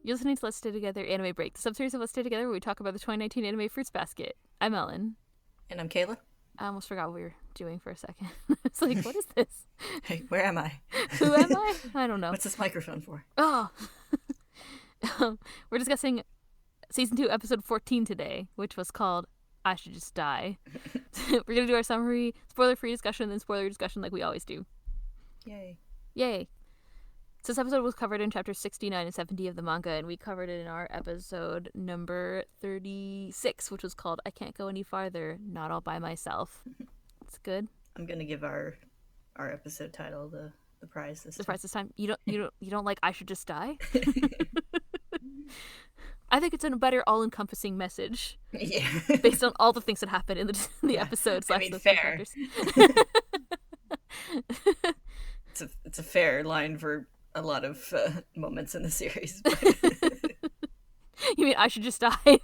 You're listening to Let's Stay Together Anime Break, the sub-series of Let's Stay Together where we talk about the 2019 anime Fruits Basket. I'm Ellen. And I'm Kayla. I almost forgot what we were doing for a second. It's like, what is this? Hey, where am I? Who am I? I don't know. What's this microphone for? Oh. We're discussing Season 2, Episode 14 today, which was called I Should Just Die. We're going to do our summary, spoiler-free discussion, then spoiler discussion like we always do. Yay. Yay. So this episode was covered in chapters 69 and 70 of the manga, and we covered it in our episode number 36, which was called I Can't Go Any Farther, Not All By Myself. It's good. I'm going to give our episode title the prize this time. The prize this time? You don't like I Should Just Die? I think it's a better all-encompassing message. Yeah. Based on all the things that happen in the episode. I mean, fair. It's a fair line for a lot of moments in the series. But... You mean I should just die?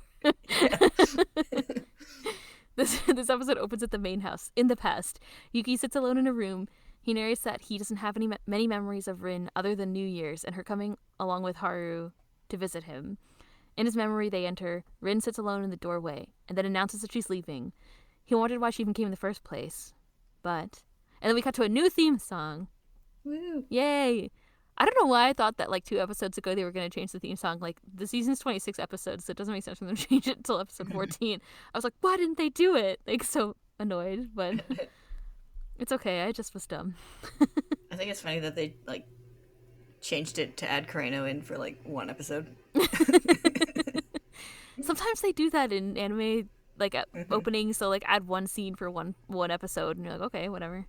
This episode opens at the main house. In the past, Yuki sits alone in a room. He narrates that he doesn't have many memories of Rin other than New Year's and her coming along with Haru to visit him. In his memory, they enter. Rin sits alone in the doorway and then announces that she's leaving. He wondered why she even came in the first place. And then we cut to a new theme song. Woo! Yay! I don't know why I thought that 2 episodes ago they were going to change the theme song. The season's 26 episodes, so it doesn't make sense for them to change it until episode 14. I was like, why didn't they do it? So annoyed, but it's okay. I just was dumb. I think it's funny that they changed it to add Kureno in for 1 episode. Sometimes they do that in anime openings, so add one scene for one episode, and you're like, okay, whatever.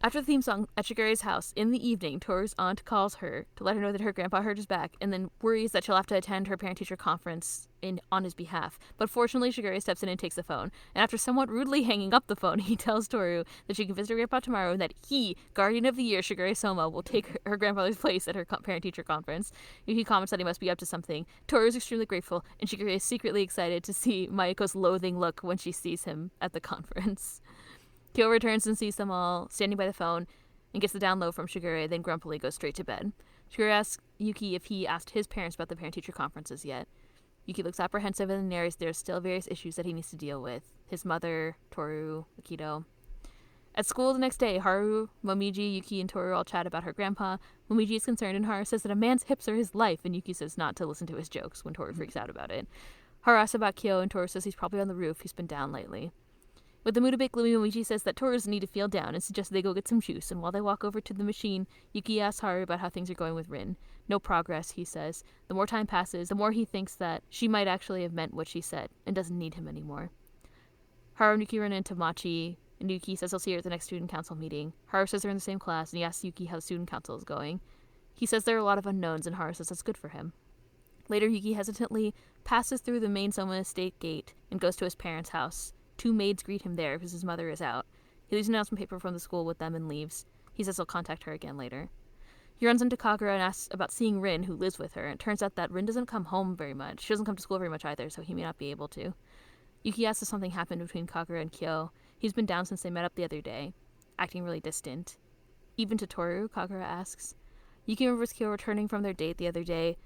After the theme song, at Shigure's house, in the evening, Tohru's aunt calls her to let her know that her grandpa hurt his back, and then worries that she'll have to attend her parent-teacher conference on his behalf. But fortunately, Shigure steps in and takes the phone. And after somewhat rudely hanging up the phone, he tells Tohru that she can visit her grandpa tomorrow and that he, Guardian of the Year Shigure Soma, will take her grandfather's place at her parent-teacher conference. Yuki comments that he must be up to something. Tohru is extremely grateful, and Shigure is secretly excited to see Maiko's loathing look when she sees him at the conference. Kyo returns and sees them all standing by the phone and gets the down low from Shigure, then grumpily goes straight to bed. Shigure asks Yuki if he asked his parents about the parent-teacher conferences yet. Yuki looks apprehensive and narrates there's still various issues that he needs to deal with. His mother, Tohru, Akito. At school the next day, Haru, Momiji, Yuki, and Tohru all chat about her grandpa. Momiji is concerned and Haru says that a man's hips are his life, and Yuki says not to listen to his jokes when Tohru freaks out about it. Haru asks about Kyo, and Tohru says he's probably on the roof. He's been down lately. With the mood a bit gloomy, Momiji says that Tohru doesn't need to feel down and suggests they go get some juice, and while they walk over to the machine, Yuki asks Haru about how things are going with Rin. No progress, he says. The more time passes, the more he thinks that she might actually have meant what she said, and doesn't need him anymore. Haru and Yuki run into Machi, and Yuki says he'll see her at the next student council meeting. Haru says they're in the same class, and he asks Yuki how the student council is going. He says there are a lot of unknowns, and Haru says that's good for him. Later, Yuki hesitantly passes through the main Soma estate gate and goes to his parents' house. 2 maids greet him there because his mother is out. He leaves an announcement paper from the school with them and leaves. He says he'll contact her again later. He runs into Kagura and asks about seeing Rin, who lives with her. It turns out that Rin doesn't come home very much. She doesn't come to school very much either, so he may not be able to. Yuki asks if something happened between Kagura and Kyo. He's been down since they met up the other day, acting really distant. Even to Tohru, Kagura asks. Yuki remembers Kyo returning from their date the other day.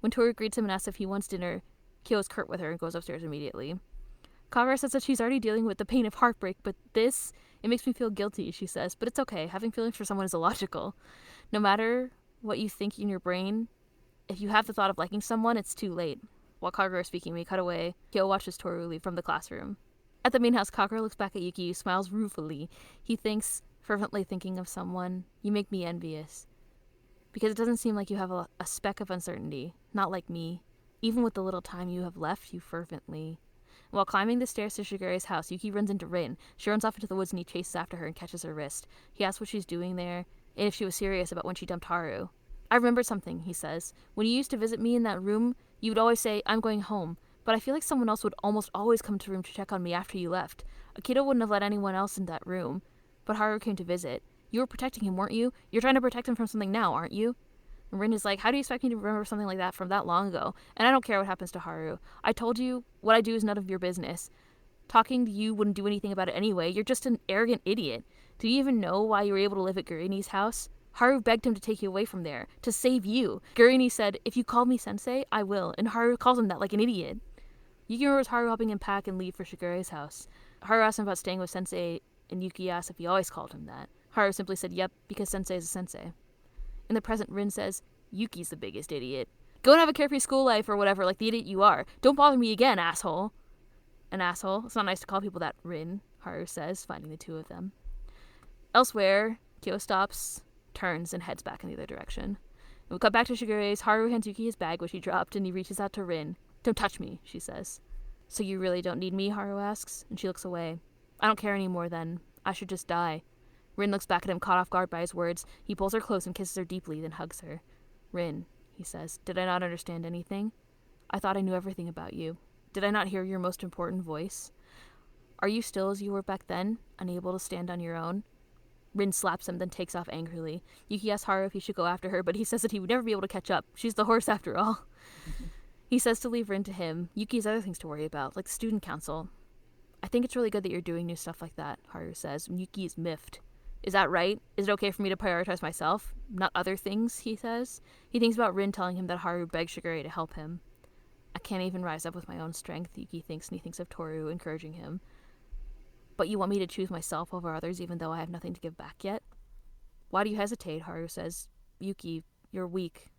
When Tohru greets him and asks if he wants dinner, Kyo is curt with her and goes upstairs immediately. Kagura says that she's already dealing with the pain of heartbreak, but it makes me feel guilty, she says. But it's okay. Having feelings for someone is illogical. No matter what you think in your brain, if you have the thought of liking someone, it's too late. While Kagura is speaking, we cut away. Kyo watches Tohru leave from the classroom. At the main house, Kagura looks back at Yuki, who smiles ruefully. He thinks, fervently thinking of someone, you make me envious. Because it doesn't seem like you have a speck of uncertainty. Not like me. Even with the little time you have left, you fervently... While climbing the stairs to Shigure's house, Yuki runs into Rin. She runs off into the woods and he chases after her and catches her wrist. He asks what she's doing there, and if she was serious about when she dumped Haru. I remembered something, he says. When you used to visit me in that room, you would always say, I'm going home. But I feel like someone else would almost always come to the room to check on me after you left. Akito wouldn't have let anyone else in that room. But Haru came to visit. You were protecting him, weren't you? You're trying to protect him from something now, aren't you? And Rin is like, how do you expect me to remember something like that from that long ago? And I don't care what happens to Haru. I told you, what I do is none of your business. Talking to you wouldn't do anything about it anyway. You're just an arrogant idiot. Do you even know why you were able to live at Gurini's house? Haru begged him to take you away from there, to save you. Gurini said, if you call me sensei, I will. And Haru calls him that like an idiot. Yuki remembers Haru helping him pack and leave for Shigure's house. Haru asked him about staying with sensei, and Yuki asked if he always called him that. Haru simply said, yep, because sensei is a sensei. In the present, Rin says, Yuki's the biggest idiot. Go and have a carefree school life or whatever, like the idiot you are. Don't bother me again, asshole. An asshole? It's not nice to call people that, Rin, Haru says, finding the two of them. Elsewhere, Kyo stops, turns, and heads back in the other direction. And we cut back to Shigure's. Haru hands Yuki his bag, which he dropped, and he reaches out to Rin. Don't touch me, she says. So you really don't need me, Haru asks, and she looks away. I don't care anymore then. I should just die. Rin looks back at him, caught off guard by his words. He pulls her close and kisses her deeply, then hugs her. Rin, he says, did I not understand anything? I thought I knew everything about you. Did I not hear your most important voice? Are you still as you were back then, unable to stand on your own? Rin slaps him, then takes off angrily. Yuki asks Haru if he should go after her, but he says that he would never be able to catch up. She's the horse after all. He says to leave Rin to him. Yuki has other things to worry about, like the student council. I think it's really good that you're doing new stuff like that, Haru says, and Yuki is miffed. Is that right? Is it okay for me to prioritize myself? Not other things, he says. He thinks about Rin telling him that Haru begged Shigure to help him. I can't even rise up with my own strength, Yuki thinks, and he thinks of Tohru encouraging him. But you want me to choose myself over others even though I have nothing to give back yet? Why do you hesitate, Haru says. Yuki, you're weak.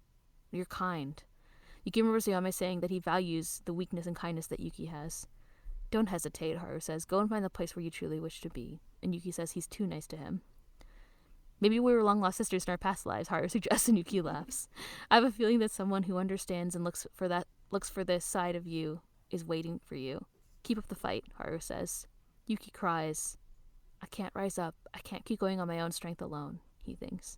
You're kind. Yuki remembers Yame saying that he values the weakness and kindness that Yuki has. Don't hesitate, Haru says. Go and find the place where you truly wish to be. And Yuki says he's too nice to him. Maybe we were long-lost sisters in our past lives, Haru suggests, and Yuki laughs. I have a feeling that someone who understands and looks for this side of you is waiting for you. Keep up the fight, Haru says. Yuki cries. I can't rise up. I can't keep going on my own strength alone, he thinks.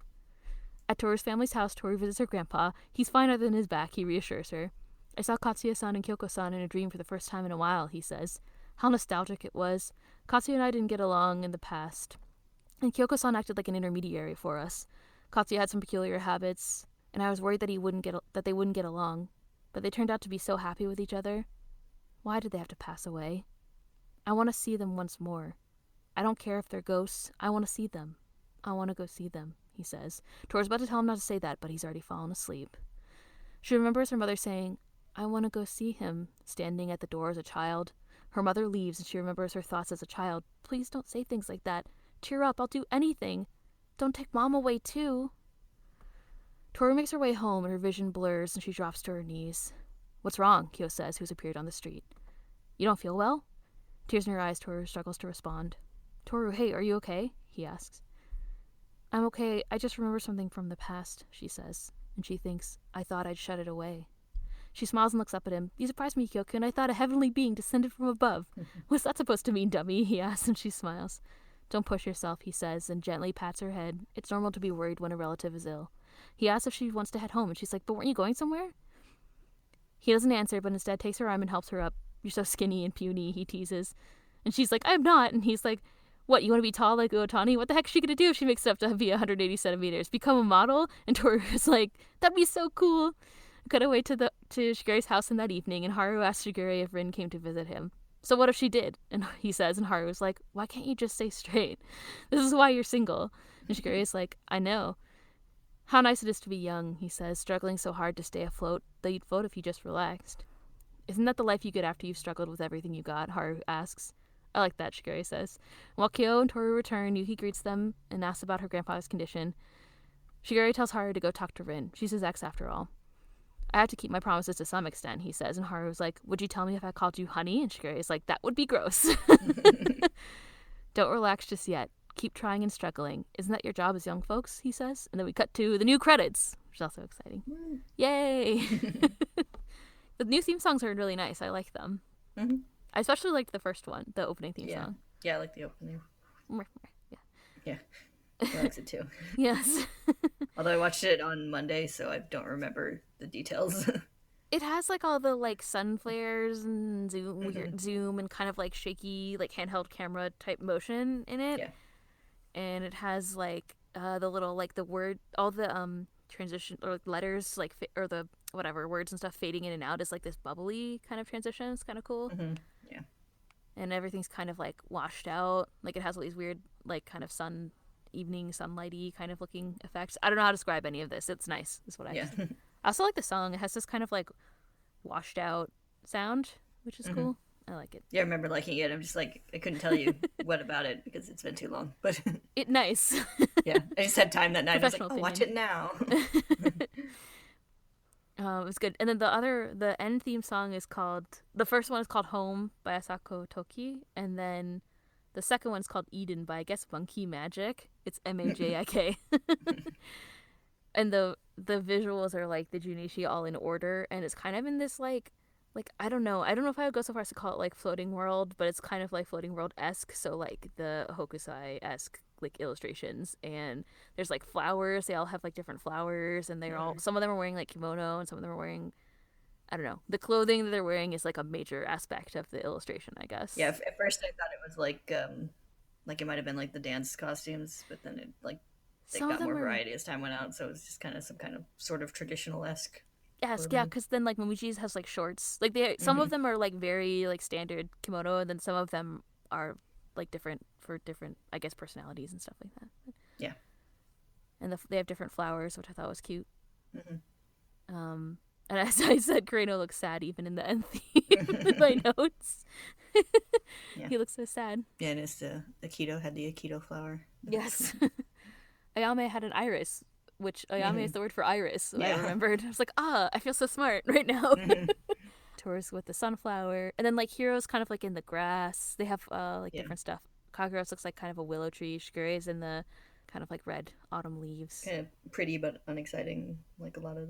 At Toru's family's house, Toru visits her grandpa. He's fine other than his back, he reassures her. I saw Katsuya-san and Kyoko-san in a dream for the first time in a while, he says. How nostalgic it was. Katsuya and I didn't get along in the past, and Kyoko-san acted like an intermediary for us. Katsuya had some peculiar habits, and I was worried that they wouldn't get along, but they turned out to be so happy with each other. Why did they have to pass away? I want to see them once more. I don't care if they're ghosts. I want to see them. I want to go see them, he says. Toru's about to tell him not to say that, but he's already fallen asleep. She remembers her mother saying, I want to go see him, standing at the door as a child. Her mother leaves, and she remembers her thoughts as a child. Please don't say things like that. Cheer up, I'll do anything. Don't take Mom away, too. Toru makes her way home, and her vision blurs, and she drops to her knees. What's wrong? Kyo says, who's appeared on the street. You don't feel well? Tears in her eyes, Toru struggles to respond. Toru, hey, are you okay? He asks. I'm okay, I just remember something from the past, she says, and she thinks, I thought I'd shut it away. She smiles and looks up at him. You surprised me, Kyoku, and I thought a heavenly being descended from above. What's that supposed to mean, dummy? He asks, and she smiles. Don't push yourself, he says, and gently pats her head. It's normal to be worried when a relative is ill. He asks if she wants to head home, and she's like, but weren't you going somewhere? He doesn't answer, but instead takes her arm and helps her up. You're so skinny and puny, he teases. And she's like, I'm not. And he's like, what, you want to be tall like Uotani? What the heck is she going to do if she makes it up to be 180 centimeters? Become a model? And Toru's like, that'd be so cool. Cut away to Shigure's house in that evening, and Haru asks Shigure if Rin came to visit him. So what if she did? And he says, and Haru's like, why can't you just say straight? This is why you're single. And Shigure's like, I know. How nice it is to be young, he says, struggling so hard to stay afloat that you'd float if you just relaxed. Isn't that the life you get after you've struggled with everything you got? Haru asks. I like that, Shigure says. While Kyo and Toru return, Yuki greets them and asks about her grandfather's condition. Shigure tells Haru to go talk to Rin. She's his ex after all. I have to keep my promises to some extent, he says, and Haru's like, would you tell me if I called you honey? And Shigure is like, that would be gross. Don't relax just yet. Keep trying and struggling. Isn't that your job as young folks? He says. And then we cut to the new credits, which is also exciting. Yay! The new theme songs are really nice. I like them. Mm-hmm. I especially liked the first one, the opening theme song. Yeah, I like the opening. Yeah. I likes it too. Yes. Although I watched it on Monday, so I don't remember the details. It has like all the like sun flares and zoom and kind of like shaky like handheld camera type motion in it. Yeah. And it has like the little like the word, all the transition or like letters like or the whatever words and stuff fading in and out is like this bubbly kind of transition. It's kind of cool. Mm-hmm. Yeah. And everything's kind of like washed out. Like it has all these weird like kind of sun evening sunlighty kind of looking effects. I don't know how to describe any of this. It's nice. Is what I Yeah. just. I also like the song. It has this kind of like washed out sound, which is cool. I like it. Yeah, I remember liking it. I'm just like, I couldn't tell you what about it because it's been too long. But It nice. yeah, I just had time that night. I was like, Professional oh, watch opinion. it now. It was good. And then the end theme song is called, the first one is called Home by Asako Toki, and then the second one is called Eden by, I guess, Monkey Magic. It's Majik. And the visuals are like the Junichi all in order, and it's kind of in this like I don't know if I would go so far as to call it like floating world, but it's kind of like floating world-esque, so like the Hokusai-esque like illustrations, and there's like flowers. They all have like different flowers, and they're all, some of them are wearing like kimono, and some of them are wearing, I don't know, the clothing that they're wearing is like a major aspect of the illustration, I guess. Yeah, at first I thought it was like it might have been like the dance costumes, but then it Some of got them more are, variety as time went out, so it was just kind of some kind of sort of traditional-esque yes, yeah, clothing. because then like Momochi's has like shorts. Like some of them are like very like standard kimono, and then some of them are like different for different, I guess, personalities and stuff like that. Yeah. And they have different flowers, which I thought was cute. Mm-hmm. And as I said, Kureno looks sad even in the end theme in my notes. Yeah. He looks so sad. Yeah, and it's Akito had the Akito flower. Yes. Ayame had an iris, which Ayame is the word for iris. So I Yeah. remembered. I was like, I feel so smart right now. Tours with the sunflower. And then like Hiro's kind of like in the grass. They have different stuff. Kaguro's looks like kind of a willow tree. Shigure's in the kind of like red autumn leaves. Kind of pretty but unexciting, like a lot of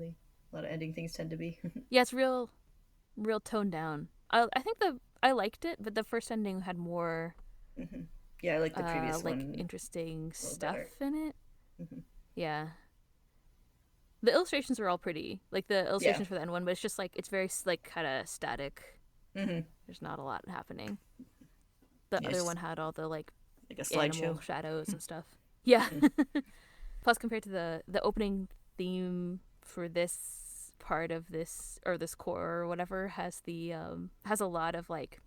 ending things tend to be. Yeah, it's real toned down. I think I liked it, but the first ending had more Yeah, I like the previous like one. interesting stuff better. in it. Yeah. The illustrations are all pretty. Like the illustrations for the end one, but it's just like, it's very like kind of static. There's not a lot happening. The other one had all the like a slideshow, animal shadows and stuff. Yeah. Plus, compared to the opening theme for this part of this, or this core or whatever, has a lot of like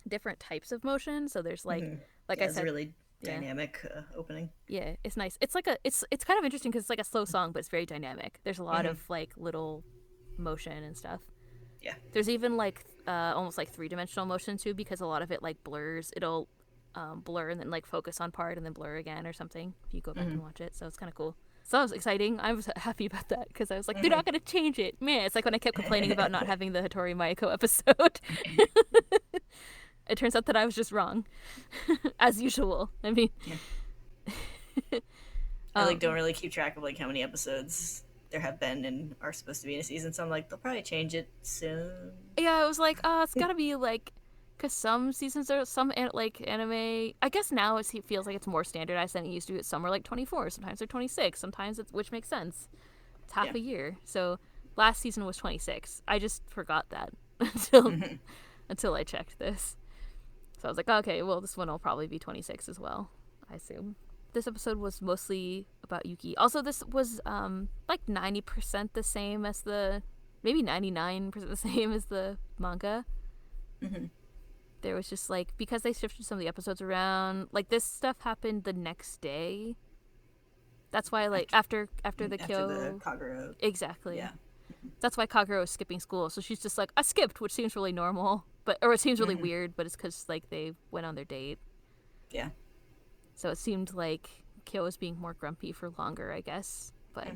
different types of motion. So there's like I said, it's a really dynamic opening. Yeah, it's nice. It's like it's kind of interesting because it's like a slow song, but it's very dynamic. There's a lot of like little motion and stuff. Yeah. There's even like almost like 3-dimensional motion too, because a lot of it like blurs. It'll blur and then like focus on part and then blur again or something if you go back and watch it. So it's kind of cool. So that was exciting. I was happy about that because I was like, they're not going to change it. Man, it's like when I kept complaining about not having the Hattori Maiko episode. It turns out that I was just wrong. As usual. I mean... I don't really keep track of like how many episodes there have been and are supposed to be in a season, so I'm like, they'll probably change it soon. Yeah, I was like, it's gotta be like... Because some seasons are... Some like anime... I guess now it feels like it's more standardized than it used to be. Some are like 24, sometimes they're 26, sometimes it's... Which makes sense. It's half a year. So last season was 26. I just forgot that until I checked this. So I was like, okay, well, this one will probably be 26 as well, I assume. This episode was mostly about Yuki. Also, this was like 90% the same as maybe 99% the same as the manga. There was just like, because they shifted some of the episodes around, like this stuff happened the next day. That's why like after the Kagura. Exactly. Yeah. That's why Kagura was skipping school. So she's just like, I skipped, which seems really normal. Or it seems really weird, but it's because like they went on their date. Yeah. So it seemed like Kyo was being more grumpy for longer, I guess. But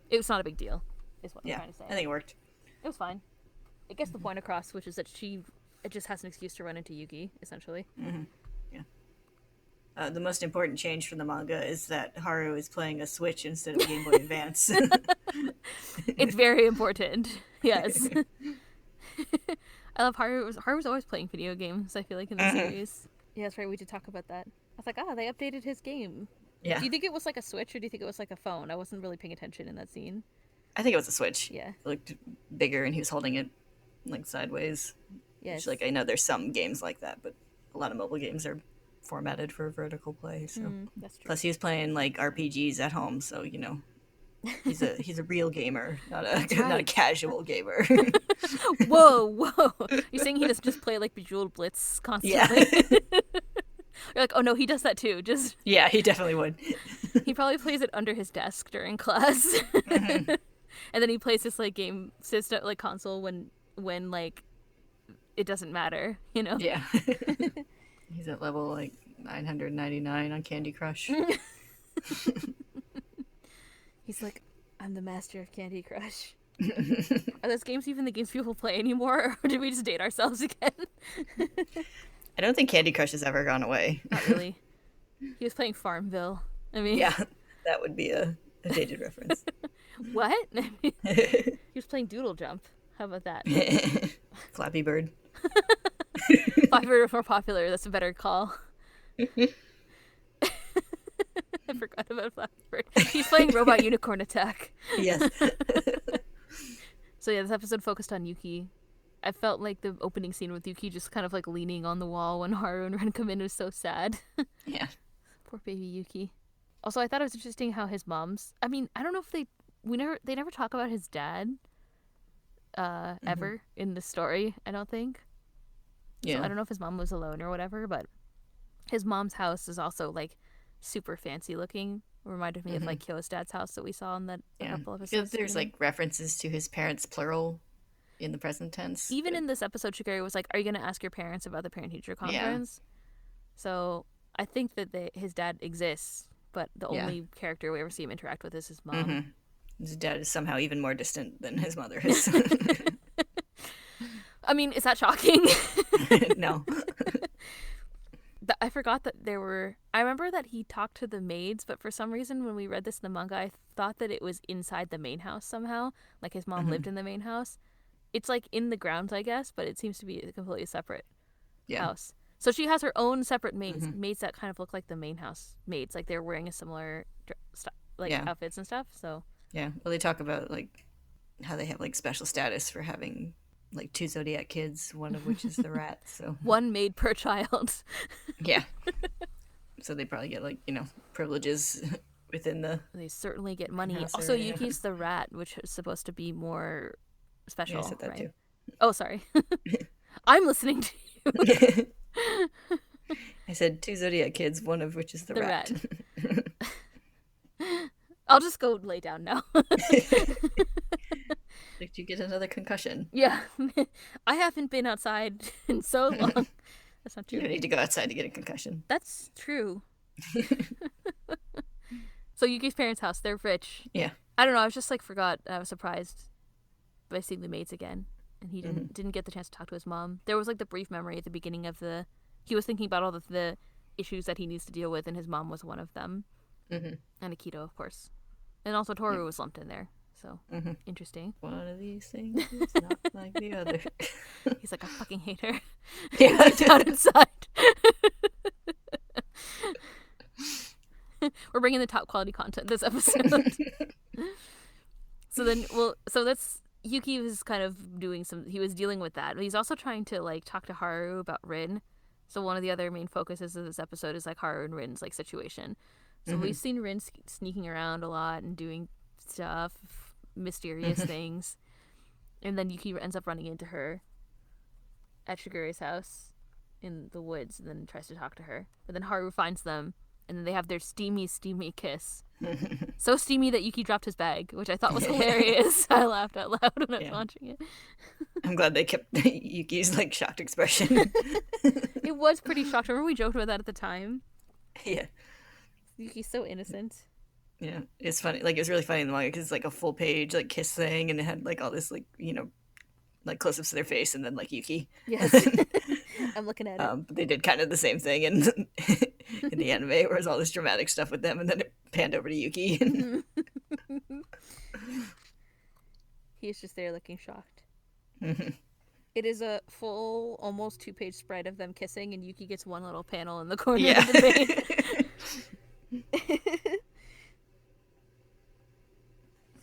it was not a big deal, is what I'm trying to say. I think it worked. It was fine. It gets the point across, which is that it just has an excuse to run into Yuki, essentially. Yeah. The most important change from the manga is that Haru is playing a Switch instead of Game Boy Advance. It's very important. Yes. I love Haru. Haru's always playing video games, I feel like, in the series. Yeah, that's right. We did talk about that. I was like, they updated his game. Yeah. Do you think it was like a Switch or do you think it was like a phone? I wasn't really paying attention in that scene. I think it was a Switch. Yeah. It looked bigger and he was holding it like sideways. Yes. Which, like, I know there's some games like that, but a lot of mobile games are formatted for vertical play. So That's true. plus he was playing like RPGs at home, so you know. He's a real gamer, not a casual gamer. Whoa! You're saying he doesn't just play like Bejeweled Blitz constantly? Yeah. You're like, oh no, he does that too. Just Yeah, he definitely would. he probably plays it under his desk during class, Mm-hmm. and then he plays this like game system like console when like it doesn't matter, you know. Yeah. He's at level like 999 on Candy Crush. He's like, I'm the master of Candy Crush. Are those games even the games people play anymore, or did we just date ourselves again? I don't think Candy Crush has ever gone away. Not really. He was playing Farmville. I mean, Yeah, that would be a dated reference. what? He was playing Doodle Jump. How about that? Flappy Bird. Flappy Bird was more popular. That's a better call. I forgot about Flappy Bird. He's playing Robot Unicorn Attack. Yes. So yeah, this episode focused on Yuki. I felt like the opening scene with Yuki just kind of like leaning on the wall when Haru and Ren come in was so sad. Yeah. Poor baby Yuki. Also, I thought it was interesting how his mom's. I mean, I don't know if they never talk about his dad. Ever in the story, I don't think. Yeah. So I don't know if his mom was alone or whatever, but his mom's house is also like super fancy looking. Reminded me of like Kyo's dad's house that we saw in that couple episodes. There's like references to his parents plural in the present tense. Even in this episode, Shigure was like, "Are you going to ask your parents about the parent-teacher conference?" So I think that his dad exists, but the only character we ever see him interact with is his mom. His dad is somehow even more distant than his mother is. I mean, is that shocking? No. I forgot that there were. I remember that he talked to the maids, but for some reason, when we read this in the manga, I thought that it was inside the main house somehow. Like his mom lived in the main house. It's like in the grounds, I guess, but it seems to be a completely separate house. So she has her own separate maids, maids that kind of look like the main house maids, like they're wearing a similar outfits and stuff. So yeah, well, they talk about like how they have like special status for having like 2 Zodiac kids, one of which is the rat. So one maid per child. Yeah. So they probably get like, privileges within the. They certainly get money. Also, Yuki's the rat, which is supposed to be more special. Yeah, I said that right? too. Oh, sorry. I'm listening to you. I said 2 Zodiac kids, one of which is the rat. I'll just go lay down now. Did you get another concussion? Yeah. I haven't been outside in so long. That's not true. You don't need to go outside to get a concussion. That's true. So Yuki's parents' house, they're rich. Yeah. I don't know, I was just forgot. I was surprised by seeing the maids again. And he didn't get the chance to talk to his mom. There was the brief memory at the beginning of he was thinking about all the issues that he needs to deal with, and his mom was one of them. And Akito, of course. And also Tohru was lumped in there. So, interesting. One of these things is not like the other. He's like, I fucking hate her. Yeah. Down inside. We're bringing the top quality content this episode. So that's Yuki was kind of he was dealing with that. But he's also trying to talk to Haru about Rin. So one of the other main focuses of this episode is Haru and Rin's situation. So we've seen Rin sneaking around a lot and doing stuff, mysterious things. And then Yuki ends up running into her at Shigure's house in the woods and then tries to talk to her. But then Haru finds them and then they have their steamy kiss. So steamy that Yuki dropped his bag, which I thought was hilarious. I laughed out loud when I was watching it. I'm glad they kept Yuki's shocked expression. It was pretty shocked. Remember we joked about that at the time? Yeah. Yuki's so innocent. Yeah, it's funny. It was really funny in the manga because it's a full page kiss thing, and it had all this close-ups to their face, and then Yuki. Yes, I'm looking at it. But they did kind of the same thing in the anime, where it was all this dramatic stuff with them, and then it panned over to Yuki. He's just there looking shocked. It is a full, almost 2-page spread of them kissing, and Yuki gets one little panel in the corner of the page.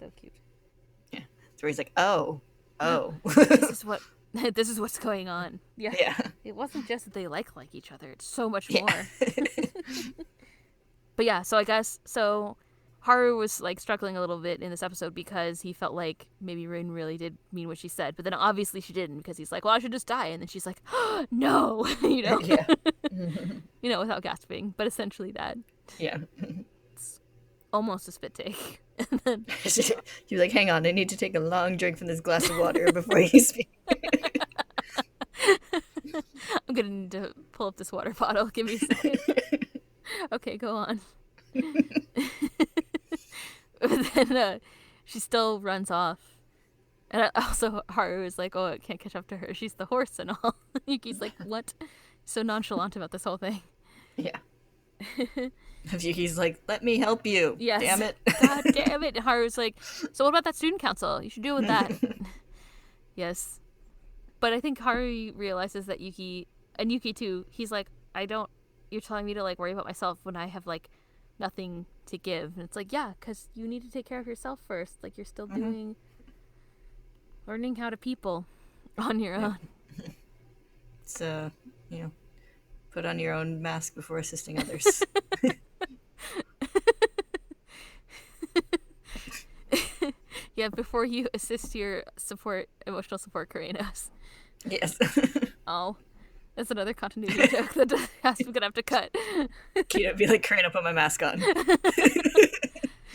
So cute. Yeah. So he's like, oh. This is what's going on. Yeah. It wasn't just that they like each other. It's so much more. But yeah, so I guess Haru was like struggling a little bit in this episode because he felt like maybe Rin really did mean what she said, but then obviously she didn't, because he's like, well, I should just die, and then she's like, oh, no, Yeah. Without gasping, but essentially that. Yeah. It's almost a spit take. And then you're like, hang on, I need to take a long drink from this glass of water before you speak. I'm gonna need to pull up this water bottle. Give me a second. Okay, go on. But then she still runs off. And also Haru is like, oh, I can't catch up to her. She's the horse and all. Yuki's like, what? So nonchalant about this whole thing. Yeah. Yuki's like, let me help you. Yes. Damn it. God damn it. And Haru's like, so what about that student council? You should deal with that. Yes. But I think Haru realizes that Yuki, and Yuki too, he's like, you're telling me to like worry about myself when I have like nothing to give. And it's like, yeah, because you need to take care of yourself first. Like, you're still learning how to people on your own. It's, put on your own mask before assisting others. Yeah, before you assist your emotional support Kurenos. Yes. Oh, that's another continuity joke that I'm gonna have to cut. Akito be like, Kureno, put my mask on.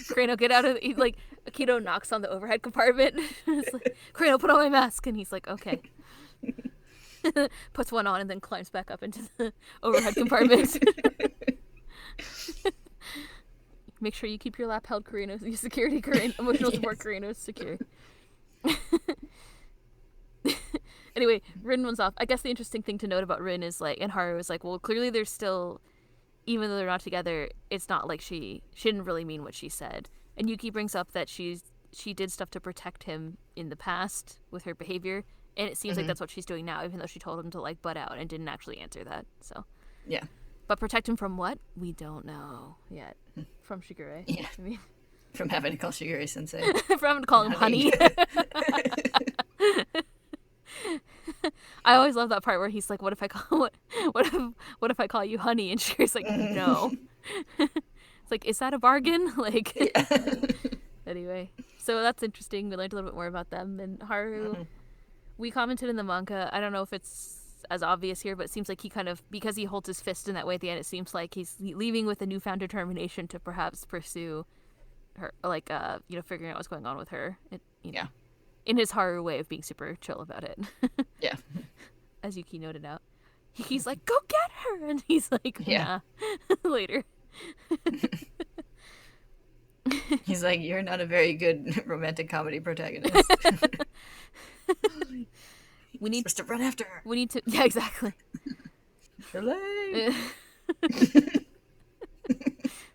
Kureno, get out of like Akito knocks on the overhead compartment. It's like, Kureno, put on my mask, and he's like, okay. Puts one on and then climbs back up into the overhead compartment. Make sure you keep your lap held, Kurenos, your security, emotional support, Kurenos, secure. Anyway, Rin runs off. I guess the interesting thing to note about Rin is like, and Haru is like, well, clearly they're still, even though they're not together, it's not like she didn't really mean what she said. And Yuki brings up that she did stuff to protect him in the past with her behavior, and it seems like that's what she's doing now, even though she told him to like butt out and didn't actually answer that. So yeah. But protect him from what? We don't know yet. From Shigure. Yeah. I mean, from having to call Shigure sensei. from having to call him honey. I always love that part where he's like, what if I call you honey? And Shigure's like, no. It's like, is that a bargain? Like, yeah. Anyway, so that's interesting. We learned a little bit more about them. And Haru, we commented in the manga, I don't know if it's as obvious here, but it seems like he kind of, because he holds his fist in that way at the end, it seems like he's leaving with a newfound determination to perhaps pursue her, like, figuring out what's going on with her. Yeah. In his Haru way of being super chill about it. Yeah. As Yuki noted out. He's like, go get her! And he's like, nah. Later. He's like, you're not a very good romantic comedy protagonist. We need supposed to run after her. We need to... Yeah, exactly.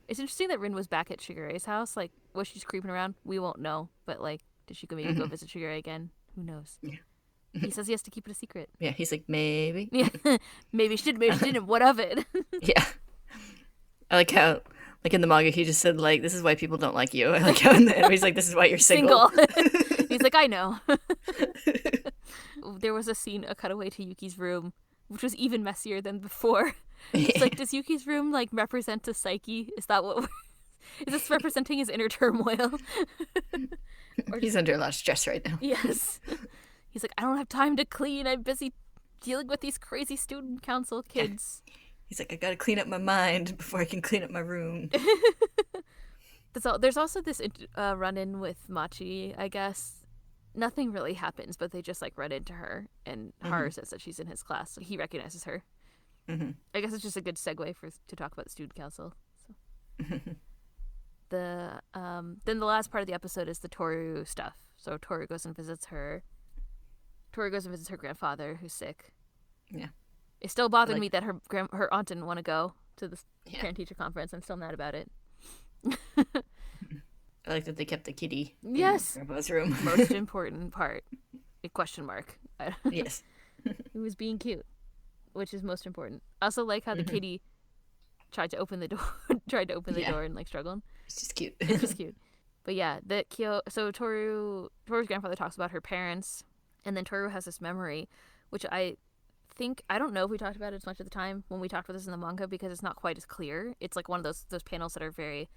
It's interesting that Rin was back at Shigure's house. Like, was she just creeping around? We won't know. But, like, did she maybe go visit Shigure again? Who knows? Yeah. He says he has to keep it a secret. Yeah, he's like, maybe. Yeah, maybe she did, maybe she didn't. What of it? Yeah. I like how, like in the manga, he just said, like, this is why people don't like you. I like how in the anime, he's like, this is why you're single. He's like, I know. There was a cutaway to Yuki's room, which was even messier than before. It's like, does Yuki's room, like, represent a psyche? Is that what is this representing his inner turmoil? Or he's under a lot of stress right now. Yes. He's like, I don't have time to clean. I'm busy dealing with these crazy student council kids. Yeah. He's like, I gotta clean up my mind before I can clean up my room. There's also this run-in with Machi, I guess. Nothing really happens, but they just, like, run into her. And Haru says that she's in his class. So he recognizes her. I guess it's just a good segue to talk about the student council. So. Then the last part of the episode is the Tohru stuff. So Tohru goes and visits her. Tohru goes and visits her grandfather, who's sick. Yeah. It still bothered me that her aunt didn't want to go to the parent-teacher conference. I'm still mad about it. I like that they kept the kitty in Grandpa's room. Most important part. A question mark. Yes. He was being cute, which is most important. I also like how the kitty tried to open the door and, like, struggled. It's just cute. It's just cute. But yeah, so Tohru's grandfather talks about her parents, and then Tohru has this memory, which I don't know if we talked about it as much at the time when we talked about this in the manga, because it's not quite as clear. It's like one of those panels that are very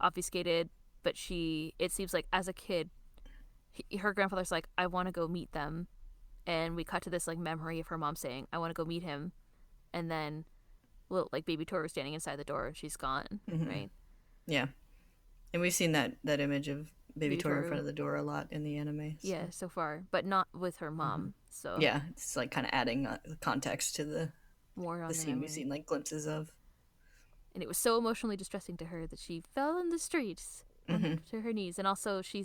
obfuscated, but it seems like as a kid, her grandfather's like, I want to go meet them, and we cut to this like memory of her mom saying, I want to go meet him, and then little like baby Tohru standing inside the door and she's gone, right? Yeah, and we've seen that image of baby Tohru in Tohru. front of the door a lot in the anime. So. Yeah, so far, but not with her mom. So yeah, it's like kind of adding context to the more on the scene memory. we've seen like glimpses of. And it was so emotionally distressing to her that she fell in the streets onto her knees. And also she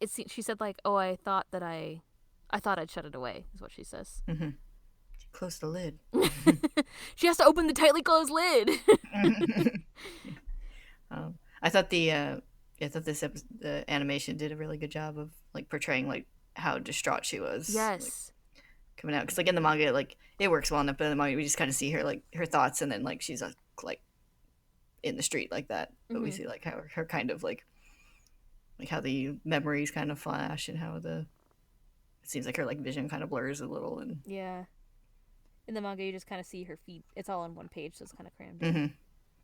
said like, oh, I thought I'd shut it away, is what she says. Close the lid. She has to open the tightly closed lid. I thought the animation did a really good job of like portraying like how distraught she was. Yes. Like, coming out, because like in the manga, like it works well enough, but in the manga we just kind of see her like her thoughts, and then like she's like in the street like that, but we see like how her kind of like how the memories kind of flash, and how it seems like her like vision kind of blurs a little, and yeah. In the manga, you just kind of see her feet. It's all on one page, so it's kind of crammed in.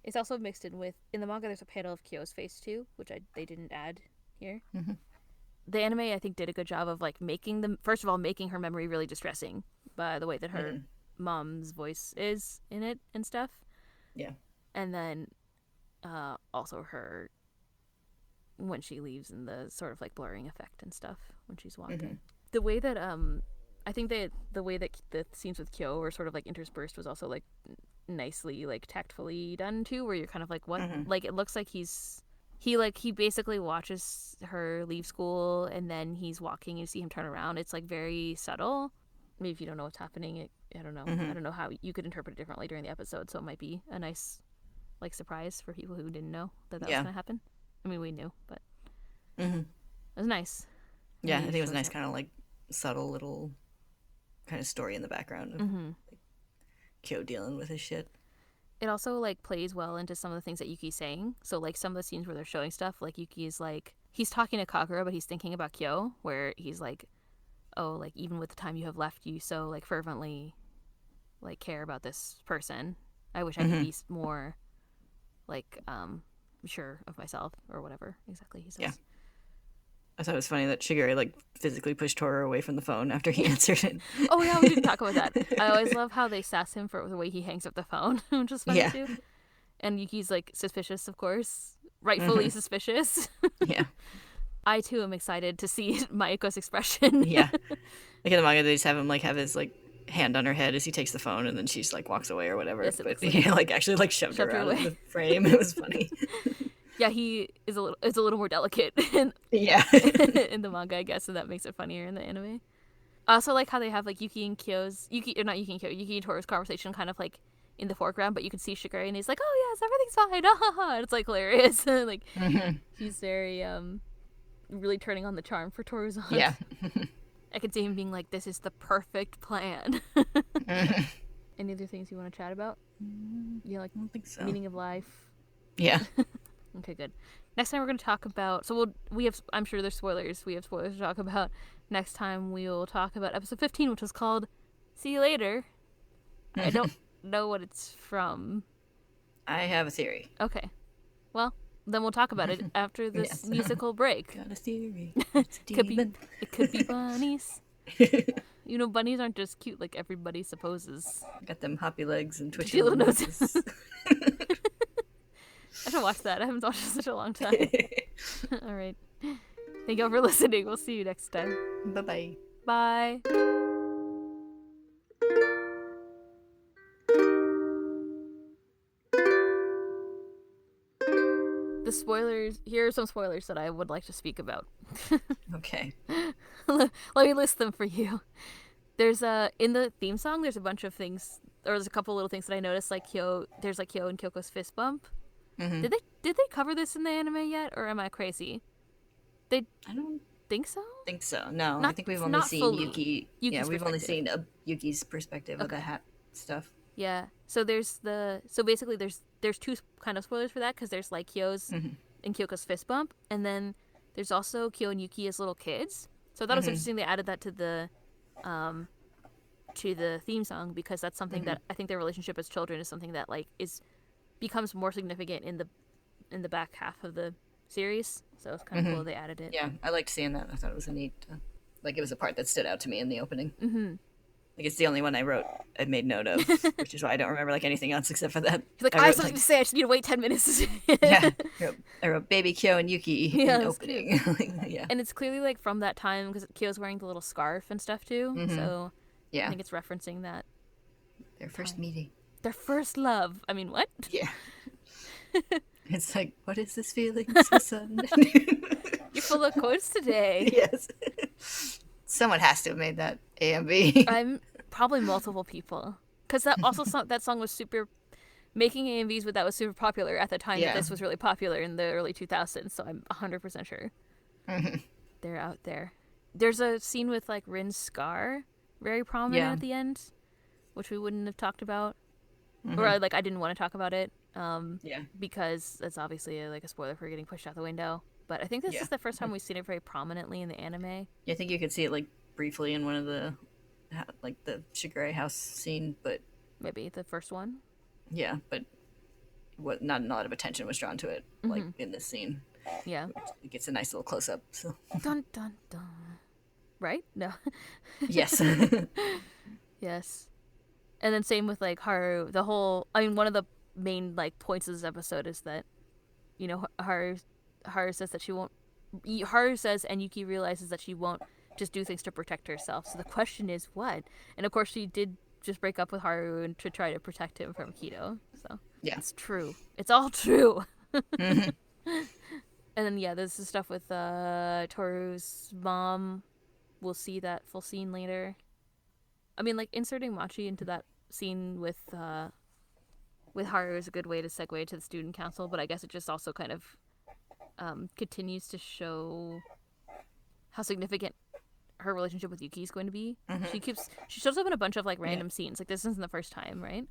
It's also mixed in with... In the manga, there's a panel of Kyo's face, too, which they didn't add here. The anime, I think, did a good job of, like, first of all, making her memory really distressing by the way that her mom's voice is in it and stuff. Yeah. And then also her... when she leaves, and the sort of, like, blurring effect and stuff when she's walking. The way that... I think the way that the scenes with Kyo were sort of like interspersed was also like nicely like tactfully done too, where you're kind of like, what? Like it looks like he basically watches her leave school, and then he's walking and you see him turn around. It's like very subtle. Maybe if you don't know what's happening, I don't know. I don't know how you could interpret it differently during the episode, so it might be a nice like surprise for people who didn't know that was gonna happen. I mean, we knew, but it was nice. Yeah, I think it was nice, kind of like subtle little kind of story in the background of like, Kyo dealing with his shit. It also like plays well into some of the things that Yuki's saying. So like some of the scenes where they're showing stuff, like Yuki's like, he's talking to Kagura, but he's thinking about Kyo, where he's like, oh, like even with the time you have left, you so like fervently like care about this person. I wish I could be more like sure of myself, or whatever exactly he says. Yeah. I thought it was funny that Shigure like physically pushed Tohru away from the phone after he answered it. Oh yeah, we didn't talk about that. I always love how they sass him for the way he hangs up the phone, which is funny too. And Yuki's like suspicious, of course, rightfully suspicious. Yeah. I too am excited to see Maiko's expression. Yeah. Like in the manga, they just have him like have his like hand on her head as he takes the phone, and then she's like walks away or whatever. Yes, but he like actually like shoved her out of the frame. It was funny. Yeah, he is it's a little more delicate in the manga, I guess, so that makes it funnier in the anime. I also like how they have like Yuki and Tohru's conversation kind of like in the foreground, but you can see Shigure and he's like, oh yes, everything's fine. It's like hilarious. Like he's very really turning on the charm for Tohru's aunt. Yeah. I could see him being like, this is the perfect plan. Any other things you want to chat about? You know, like I don't think so. meaning of life? Yeah. Okay, good. Next time we're going to talk about... I'm sure there's spoilers. We have spoilers to talk about. Next time we will talk about episode 15, which was called See You Later. I don't know what it's from. I have a theory. Okay. Well, then we'll talk about it after this musical break. Got a theory. It could be bunnies. You know, bunnies aren't just cute like everybody supposes. Got them hoppy legs and twitchy little noses. I should watch that. I haven't watched it in such a long time. All right. Thank you all for listening. We'll see you next time. Bye-bye. Bye. The spoilers. Here are some spoilers that I would like to speak about. Okay. Let me list them for you. There's in the theme song, there's a bunch of things, or there's a couple little things that I noticed, like there's like Kyo and Kyoko's fist bump. Did they cover this in the anime yet, or am I crazy? I don't think so. No, I think we've only seen fully. Yuki's we've only seen Yuki's perspective of the hat stuff. Yeah. So basically there's two kind of spoilers for that, because there's like Kyo's and Kyoko's fist bump, and then there's also Kyo and Yuki as little kids. So I thought it was interesting they added that to the theme song, because that's something that I think their relationship as children is something that like becomes more significant in the back half of the series, so it's kind of cool they added it. Yeah, I liked seeing that. I thought it was a neat, like it was a part that stood out to me in the opening. Mm-hmm. Like it's the only one I made note of, which is why I don't remember like anything else except for that. He's like, I have something to say. I just need to wait 10 minutes. Yeah, I wrote Baby Kyo and Yuki in opening. Yeah, and it's clearly like from that time because Kyo's wearing the little scarf and stuff too. So yeah, I think it's referencing that their first meeting, their first love. I mean, what? Yeah, it's like, what is this feeling? It's the sun. You're full of quotes today. Yes, someone has to have made that AMV. I'm probably multiple people because that also that song was super. Making AMVs with that was super popular at the time that this was really popular in the early 2000s, so I'm 100% sure. They're out there. There's a scene with like Rin's scar very prominent at the end, which we wouldn't have talked about. Or like I didn't want to talk about it because it's obviously a spoiler for getting pushed out the window. But I think this is the first time we've seen it very prominently in the anime. Yeah, I think you could see it like briefly in one of the the Shigure house scene, but maybe the first one. Yeah, but not a lot of attention was drawn to it, like in this scene. Yeah, it gets a nice little close up. So. Dun dun dun. Right? No. Yes. Yes. And then same with like Haru. The whole. I mean, one of the main like points of this episode is that, you know, Haru says that she won't. Haru says, and Yuki realizes that she won't just do things to protect herself. So the question is, what? And of course, she did just break up with Haru and to try to protect him from Akito. So yeah, it's true. It's all true. And then there's the stuff with Tohru's mom. We'll see that full scene later. I mean, like inserting Machi into that scene with Haru is a good way to segue to the student council, but I guess it just also kind of continues to show how significant her relationship with Yuki is going to be. She shows up in a bunch of like random scenes. Like this isn't the first time, right?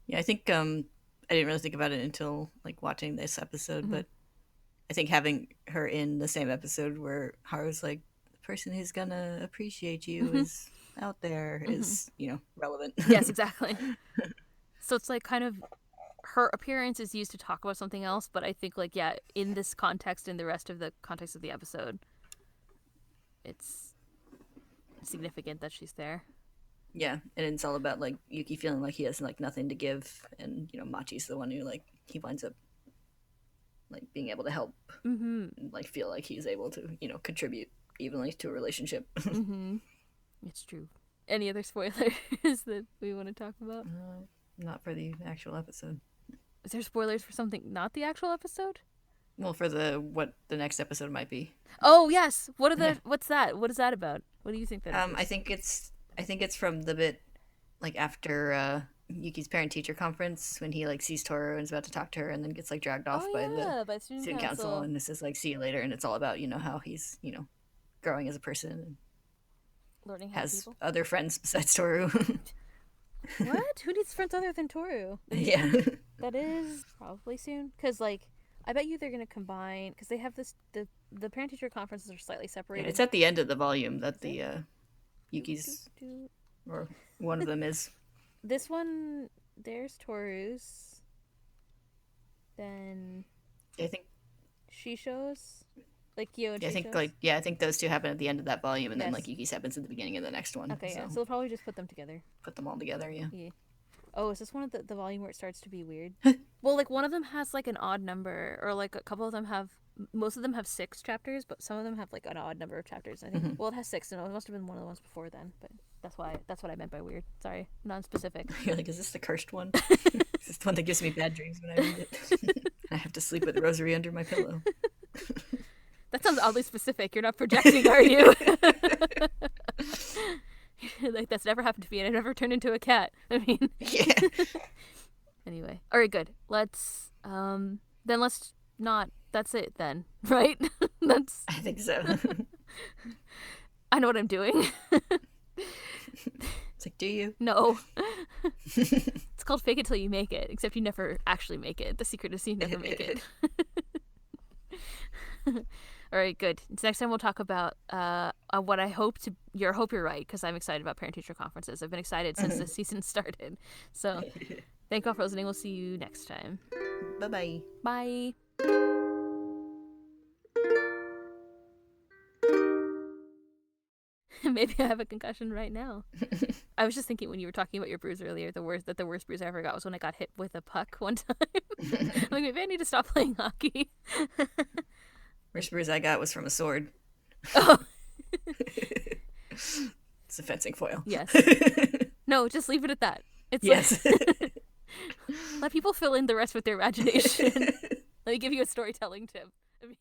Yeah, I think I didn't really think about it until like watching this episode, but I think having her in the same episode where Haru's like, the person who's gonna appreciate you is out there is, you know, relevant. Yes, exactly. So it's like kind of her appearance is used to talk about something else, but I think like in this context, in the rest of the context of the episode, it's significant that she's there. Yeah, and it's all about like Yuki feeling like he has like nothing to give, and you know Machi's the one who like he winds up like being able to help, and like feel like he's able to, you know, contribute evenly to a relationship. It's true. Any other spoilers that we want to talk about? Not for the actual episode. Is there spoilers for something not the actual episode? Well, for what the next episode might be. Oh yes. What's that? What is that about? What do you think that is? I think it's from the bit like after Yuki's parent-teacher conference when he like sees Tohru and is about to talk to her and then gets like dragged off by the student council, and this is like see you later, and it's all about, you know, how he's, you know, growing as a person and learning how has people. Other friends besides Tohru. What? Who needs friends other than Tohru? Yeah. That is probably soon, because like I bet you they're gonna combine, because they have this the parent teacher conferences are slightly separated. Yeah, it's at the end of the volume that the Yuki's or one of them is. This one, there's Tohru's. Then I think Shisho's, like Kyo and Shisho's. I think those two happen at the end of that volume, and then like Yuki's happens at the beginning of the next one. Okay, so we'll probably just put them together. Put them all together, yeah. Oh, is this one of the volume where it starts to be weird? Well, like one of them has like an odd number, or like a couple of them have. Most of them have 6 chapters, but some of them have like an odd number of chapters. I think. Well, it has 6, and it must have been one of the ones before then. But that's what I meant by weird. Sorry, non-specific. You're like, is this the cursed one? Is this the one that gives me bad dreams when I read it? I have to sleep with a rosary under my pillow. That sounds oddly specific. You're not projecting, are you? Like that's never happened to me, and I never turned into a cat. I mean, yeah. Anyway, all right, good. Let's not. That's it then, right? That's. I think so. I know what I'm doing. It's like, do you? No. It's called fake it till you make it, except you never actually make it. The secret is you never make it. All right, good. So next time we'll talk about what I hope you're right, because I'm excited about parent-teacher conferences. I've been excited since the season started. So thank you all for listening. We'll see you next time. Bye-bye. Bye. Maybe I have a concussion right now. I was just thinking when you were talking about your bruise earlier, the worst bruise I ever got was when I got hit with a puck one time. I'm like, maybe I need to stop playing hockey. Worst bruise I got was from a sword. Oh. It's a fencing foil. Yes. No, just leave it at that. It's yes. Let people fill in the rest with their imagination. Let me give you a storytelling tip. I mean...